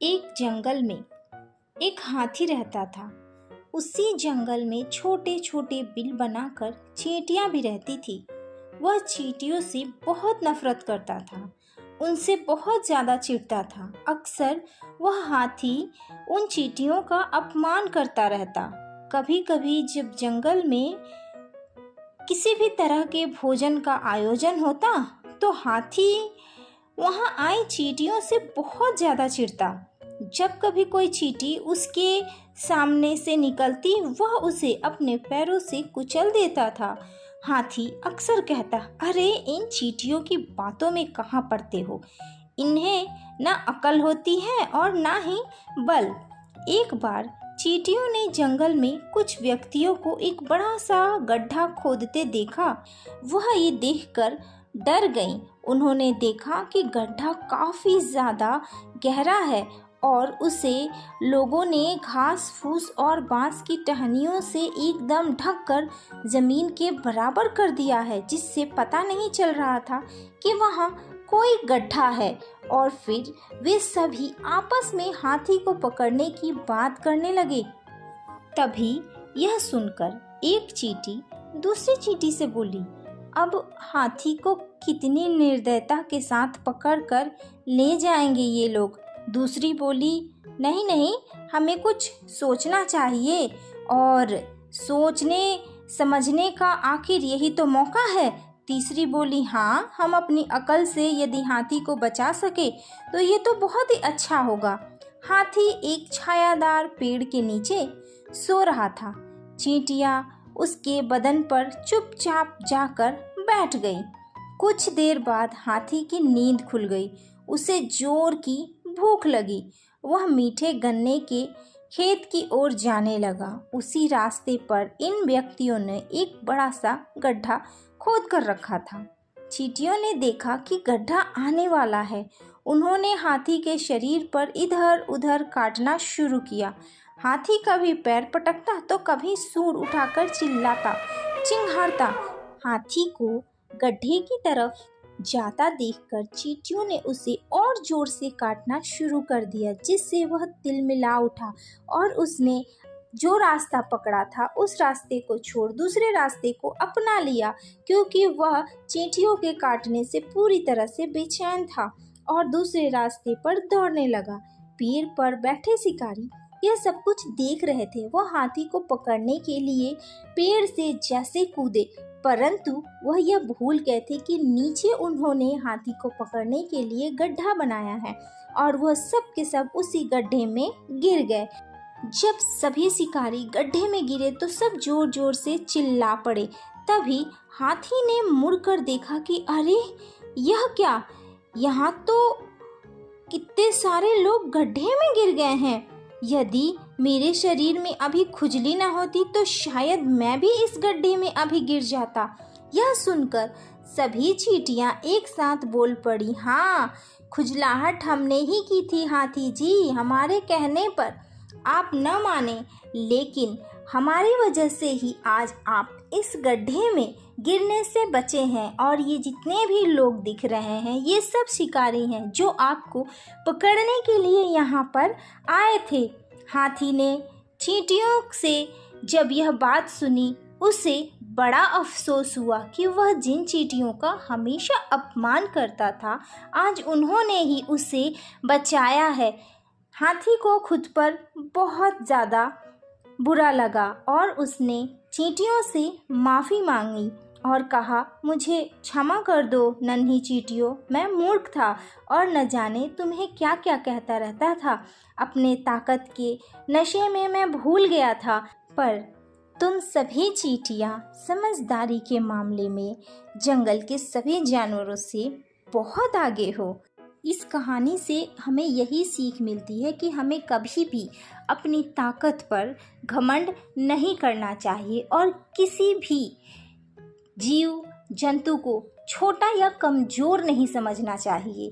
एक जंगल में एक हाथी रहता था। उसी जंगल में छोटे छोटे बिल बनाकर चींटियां भी रहती थी। वह चींटियों से बहुत नफरत करता था, उनसे बहुत ज़्यादा चिढ़ता था। अक्सर वह हाथी उन चींटियों का अपमान करता रहता। कभी कभी जब जंगल में किसी भी तरह के भोजन का आयोजन होता तो हाथी वहां आई चींटियों से बहुत ज़्यादा चिढ़ता। जब कभी कोई चींटी उसके सामने से निकलती वह उसे अपने पैरों से कुचल देता था। हाथी अक्सर कहता, अरे इन चींटियों की बातों में कहाँ पड़ते हो, इन्हें ना अकल होती है और ना ही बल। एक बार चींटियों ने जंगल में कुछ व्यक्तियों को एक बड़ा सा गड्ढा खोदते देखा। वह ये देखकर डर गईं। उन्होंने देखा कि गड्ढा काफी ज्यादा गहरा है और उसे लोगों ने घास फूस और बांस की टहनियों से एकदम ढककर जमीन के बराबर कर दिया है, जिससे पता नहीं चल रहा था कि वहाँ कोई गड्ढा है। और फिर वे सभी आपस में हाथी को पकड़ने की बात करने लगे। तभी यह सुनकर एक चींटी दूसरी चींटी से बोली, अब हाथी को कितनी निर्दयता के साथ पकड़कर ले जाएंगे ये लोग। दूसरी बोली, नहीं नहीं, हमें कुछ सोचना चाहिए और सोचने समझने का आखिर यही तो मौका है। तीसरी बोली, हाँ, हम अपनी अकल से यदि हाथी को बचा सके तो ये तो बहुत ही अच्छा होगा। हाथी एक छायादार पेड़ के नीचे सो रहा था। चींटियां उसके बदन पर चुपचाप जाकर बैठ गई। कुछ देर बाद हाथी की नींद खुल गई। उसे जोर की भूख लगी। वह मीठे गन्ने के खेत की ओर जाने लगा। उसी रास्ते पर इन व्यक्तियों ने एक बड़ा सा गड्ढा खोद कर रखा था। चींटियों ने देखा कि गड्ढा आने वाला है। उन्होंने हाथी के शरीर पर इधर उधर काटना शुरू किया। हाथी कभी पैर पटकता तो कभी सूंड उठाकर चिल्लाता, चिंघाड़ता। हाथी को गड्ढे की तरफ जाता देखकर चींटियों ने उसे और जोर से काटना शुरू कर दिया, जिससे वह तिलमिला उठा और उसने जो रास्ता पकड़ा था उस रास्ते को छोड़ दूसरे रास्ते को अपना लिया, क्योंकि वह चींटियों के काटने से पूरी तरह से बेचैन था और दूसरे रास्ते पर दौड़ने लगा। पेड़ पर बैठे शिकारी यह सब कुछ देख रहे थे। वह हाथी को पकड़ने के लिए पेड़ से जैसे कूदे, परंतु वह यह भूल गए थे कि नीचे उन्होंने हाथी को पकड़ने के लिए गड्ढा बनाया है और वह सब के सब उसी गड्ढे में गिर गए। जब सभी शिकारी गड्ढे में गिरे तो सब जोर जोर से चिल्ला पड़े। तभी हाथी ने मुड़कर देखा कि अरे यह क्या, यहाँ तो कितने सारे लोग गड्ढे में गिर गए हैं। यदि मेरे शरीर में अभी खुजली न होती तो शायद मैं भी इस गड्ढे में अभी गिर जाता। यह सुनकर सभी चींटियां एक साथ बोल पड़ी, हाँ, खुजलाहट हमने ही की थी हाथी जी, हमारे कहने पर। आप न माने, लेकिन हमारी वजह से ही आज आप इस गड्ढे में गिरने से बचे हैं। और ये जितने भी लोग दिख रहे हैं ये सब शिकारी हैं जो आपको पकड़ने के लिए यहाँ पर आए थे। हाथी ने चींटियों से जब यह बात सुनी उसे बड़ा अफसोस हुआ कि वह जिन चींटियों का हमेशा अपमान करता था आज उन्होंने ही उसे बचाया है। हाथी को खुद पर बहुत ज़्यादा बुरा लगा और उसने चींटियों से माफ़ी मांगी और कहा, मुझे क्षमा कर दो नन्ही चींटियों, मैं मूर्ख था और न जाने तुम्हें क्या क्या कहता रहता था। अपने ताकत के नशे में मैं भूल गया था, पर तुम सभी चींटियाँ समझदारी के मामले में जंगल के सभी जानवरों से बहुत आगे हो। इस कहानी से हमें यही सीख मिलती है कि हमें कभी भी अपनी ताकत पर घमंड नहीं करना चाहिए और किसी भी जीव जंतु को छोटा या कमज़ोर नहीं समझना चाहिए।